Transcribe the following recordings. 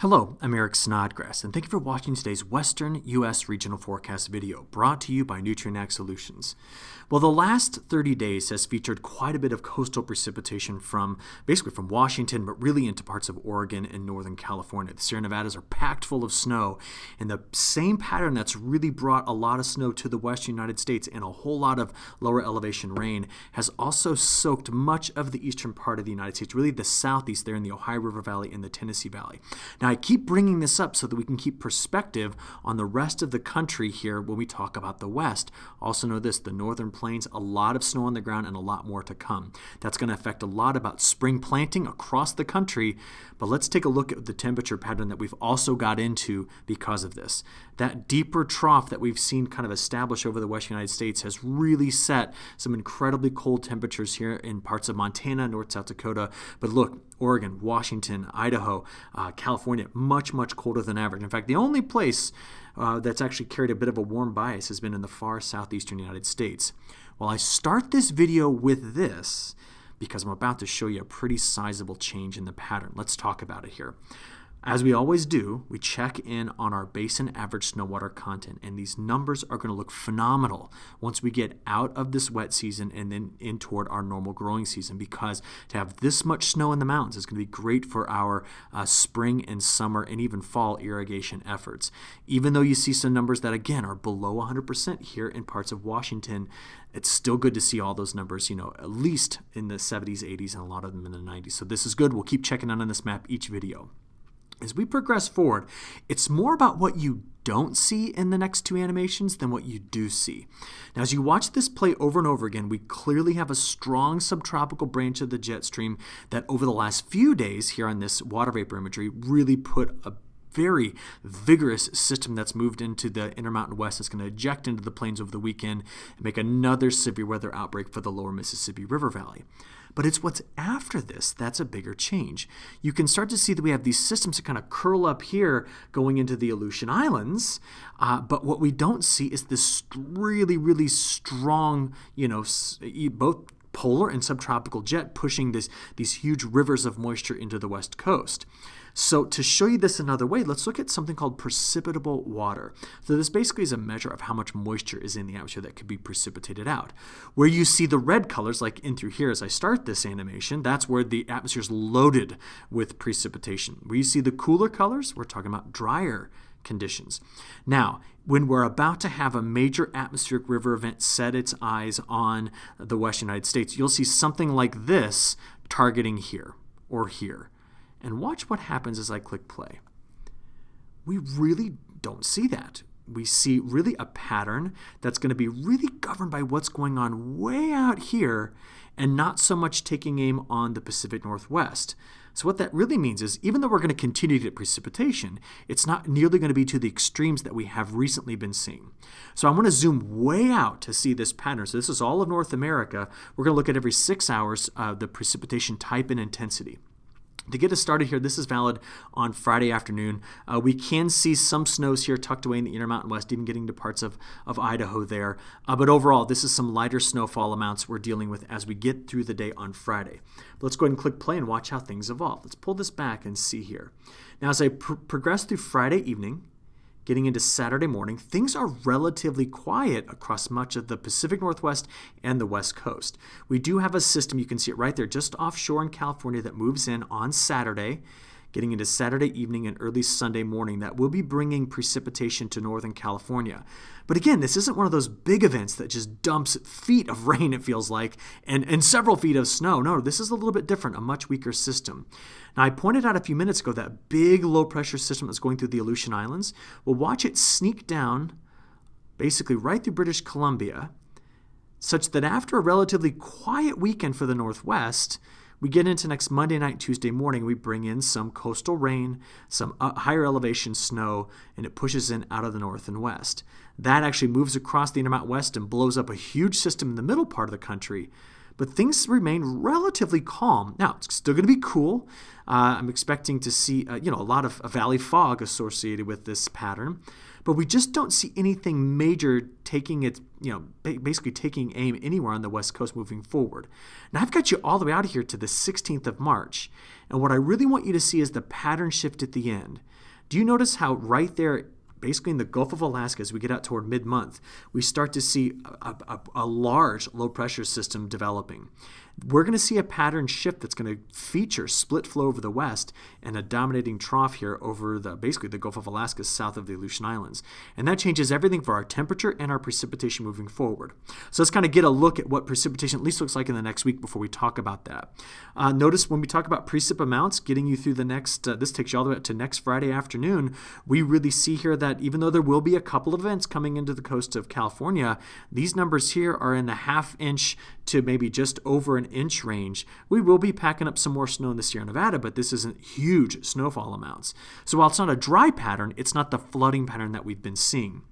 Hello, I'm Eric Snodgrass, and thank you for watching today's Western U.S. Regional Forecast video, brought to you by Nutrien Ag Solutions. Well, the last 30 days has featured quite a bit of coastal precipitation basically from Washington, but really into parts of Oregon and Northern California. The Sierra Nevadas are packed full of snow, and the same pattern that's really brought a lot of snow to the western United States and a whole lot of lower elevation rain has also soaked much of the eastern part of the United States, really the southeast there in the Ohio River Valley and the Tennessee Valley. Now, I keep bringing this up so that we can keep perspective on the rest of the country here when we talk about the West. Also know this, the northern plains, a lot of snow on the ground and a lot more to come. That's going to affect a lot about spring planting across the country, but let's take a look at the temperature pattern that we've also got into because of this. That deeper trough that we've seen kind of establish over the western United States has really set some incredibly cold temperatures here in parts of Montana, North South Dakota, but look, Oregon, Washington, Idaho, California, much, much colder than average. In fact, the only place that's actually carried a bit of a warm bias has been in the far southeastern United States. Well, I start this video with this because I'm about to show you a pretty sizable change in the pattern. Let's talk about it here. As we always do, we check in on our basin average snow water content, and these numbers are going to look phenomenal once we get out of this wet season and then in toward our normal growing season, because to have this much snow in the mountains is going to be great for our spring and summer and even fall irrigation efforts. Even though you see some numbers that, again, are below 100% here in parts of Washington, it's still good to see all those numbers, at least in the 70s, 80s, and a lot of them in the 90s. So this is good. We'll keep checking in on this map each video. As we progress forward, it's more about what you don't see in the next two animations than what you do see. Now, as you watch this play over and over again, we clearly have a strong subtropical branch of the jet stream that over the last few days here on this water vapor imagery really put a very vigorous system that's moved into the Intermountain West that's going to eject into the plains over the weekend and make another severe weather outbreak for the lower Mississippi River Valley. But it's what's after this that's a bigger change. You can start to see that we have these systems that kind of curl up here going into the Aleutian Islands, but what we don't see is this really, really strong, both polar and subtropical jet pushing these huge rivers of moisture into the west coast. So to show you this another way, let's look at something called precipitable water. So this basically is a measure of how much moisture is in the atmosphere that could be precipitated out. Where you see the red colors, like in through here as I start this animation, that's where the atmosphere is loaded with precipitation. Where you see the cooler colors, we're talking about drier conditions. Now, when we're about to have a major atmospheric river event set its eyes on the western United States, you'll see something like this targeting here or here. And watch what happens as I click play. We really don't see that. We see really a pattern that's going to be really governed by what's going on way out here and not so much taking aim on the Pacific Northwest. So what that really means is even though we're going to continue to get precipitation, it's not nearly going to be to the extremes that we have recently been seeing. So I want to zoom way out to see this pattern. So this is all of North America. We're going to look at every 6 hours the precipitation type and intensity. To get us started here, this is valid on Friday afternoon. We can see some snows here tucked away in the Intermountain West, even getting to parts of Idaho there. But overall, this is some lighter snowfall amounts we're dealing with as we get through the day on Friday. But let's go ahead and click play and watch how things evolve. Let's pull this back and see here. Now, as I progress through Friday evening, getting into Saturday morning, things are relatively quiet across much of the Pacific Northwest and the West Coast. We do have a system, you can see it right there, just offshore in California that moves in on Saturday, getting into Saturday evening and early Sunday morning that will be bringing precipitation to Northern California. But again, this isn't one of those big events that just dumps feet of rain, it feels like, and several feet of snow. No, this is a little bit different, a much weaker system. Now, I pointed out a few minutes ago that big low-pressure system that's going through the Aleutian Islands. We'll watch it sneak down basically right through British Columbia, such that after a relatively quiet weekend for the Northwest, we get into next Monday night, Tuesday morning, we bring in some coastal rain, some higher elevation snow, and it pushes in out of the north and west. That actually moves across the Intermountain West and blows up a huge system in the middle part of the country. but things remain relatively calm. Now, it's still going to be cool. I'm expecting to see a lot of valley fog associated with this pattern, but we just don't see anything major taking it, basically taking aim anywhere on the west coast moving forward. Now, I've got you all the way out of here to the 16th of March, and what I really want you to see is the pattern shift at the end. Do you notice how right there, basically in the Gulf of Alaska, as we get out toward mid-month, we start to see a large low-pressure system developing? We're going to see a pattern shift that's going to feature split flow over the west and a dominating trough here over basically the Gulf of Alaska south of the Aleutian Islands. And that changes everything for our temperature and our precipitation moving forward. So let's kind of get a look at what precipitation at least looks like in the next week before we talk about that. Notice when we talk about precip amounts, getting you through the next, this takes you all the way up to next Friday afternoon, we really see here that even though there will be a couple of events coming into the coast of California, these numbers here are in the half-inch to maybe just over an inch range. We will be packing up some more snow in the Sierra Nevada, but this isn't huge snowfall amounts. So while it's not a dry pattern, it's not the flooding pattern that we've been seeing.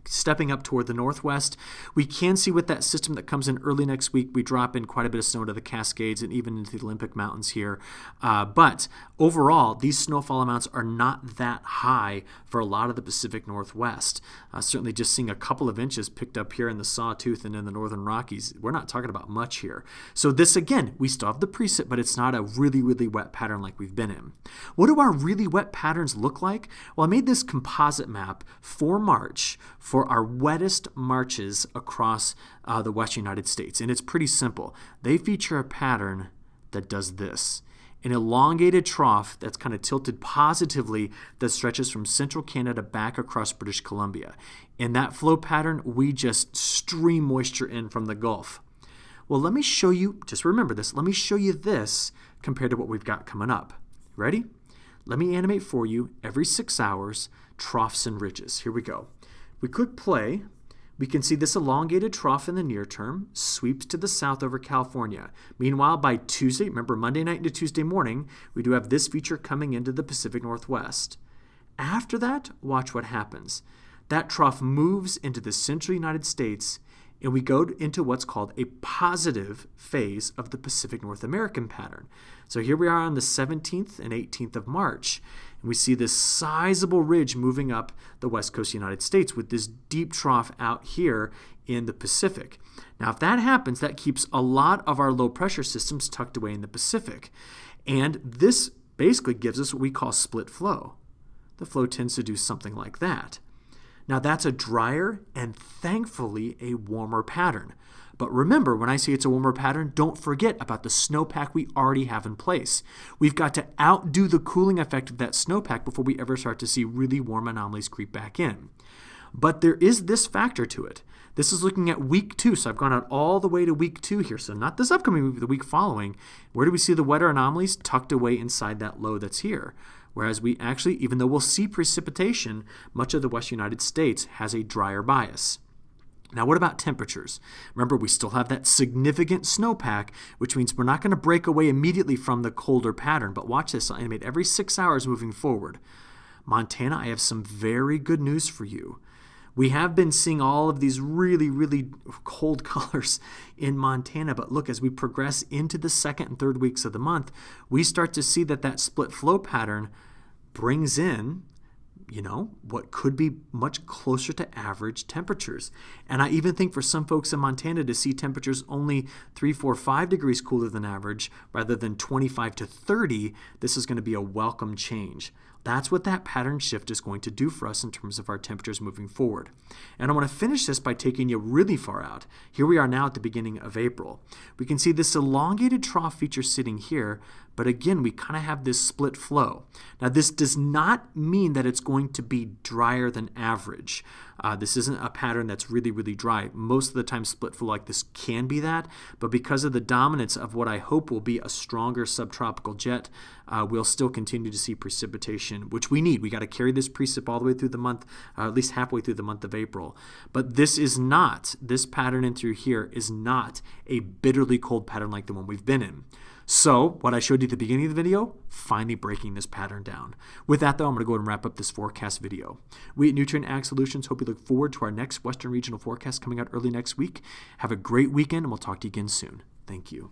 Stepping up toward the northwest, we can see with that system that comes in early next week, we drop in quite a bit of snow to the Cascades and even into the Olympic Mountains here. But overall, these snowfall amounts are not that high for a lot of the Pacific Northwest. Certainly just seeing a couple of inches picked up here in the Sawtooth and in the Northern Rockies. We're not talking about much here. So this, again, we still have the precip, but it's not a really, really wet pattern like we've been in. What do our really wet patterns look like? Well, I made this composite map for March for our wettest Marches across the western United States. And it's pretty simple. They feature a pattern that does this. An elongated trough that's kind of tilted positively that stretches from central Canada back across British Columbia. In that flow pattern, we just stream moisture in from the Gulf. Well, let me show you, just remember this, let me show you this compared to what we've got coming up. Ready? Let me animate for you every 6 hours, troughs and ridges. Here we go. We click play. We can see this elongated trough in the near term sweeps to the south over California. Meanwhile, by Tuesday, remember Monday night into Tuesday morning, we do have this feature coming into the Pacific Northwest. After that, watch what happens. That trough moves into the central United States, and we go into what's called a positive phase of the Pacific North American pattern. So here we are on the 17th and 18th of March, and we see this sizable ridge moving up the west coast of the United States with this deep trough out here in the Pacific. Now, if that happens, that keeps a lot of our low pressure systems tucked away in the Pacific. And this basically gives us what we call split flow. The flow tends to do something like that. Now, that's a drier and thankfully a warmer pattern. But remember, when I say it's a warmer pattern, don't forget about the snowpack we already have in place. We've got to outdo the cooling effect of that snowpack before we ever start to see really warm anomalies creep back in. But there is this factor to it. This is looking at week 2, so I've gone out all the way to week 2 here. So not this upcoming week, the week following. Where do we see the wetter anomalies? Tucked away inside that low that's here. Whereas we actually, even though we'll see precipitation, much of the western United States has a drier bias. Now, what about temperatures? Remember, we still have that significant snowpack, which means we're not going to break away immediately from the colder pattern. But watch this. I'll animate every 6 hours moving forward. Montana, I have some very good news for you. We have been seeing all of these really, really cold colors in Montana, but look, as we progress into the second and third weeks of the month, we start to see that split flow pattern brings in, what could be much closer to average temperatures. And I even think for some folks in Montana to see temperatures only 3, 4, 5 degrees cooler than average rather than 25 to 30, this is going to be a welcome change. That's what that pattern shift is going to do for us in terms of our temperatures moving forward. And I want to finish this by taking you really far out. Here we are now at the beginning of April. We can see this elongated trough feature sitting here, but again, we kind of have this split flow. Now, this does not mean that it's going to be drier than average. This isn't a pattern that's really, really dry. Most of the time, split flow like this can be that, but because of the dominance of what I hope will be a stronger subtropical jet, we'll still continue to see precipitation, which we need. We got to carry this precip all the way through the month, at least halfway through the month of April. But this pattern in through here is not a bitterly cold pattern like the one we've been in. So what I showed you at the beginning of the video, finally breaking this pattern down. With that, though, I'm going to go ahead and wrap up this forecast video. We at Nutrien Ag Solutions hope you look forward to our next Western Regional forecast coming out early next week. Have a great weekend, and we'll talk to you again soon. Thank you.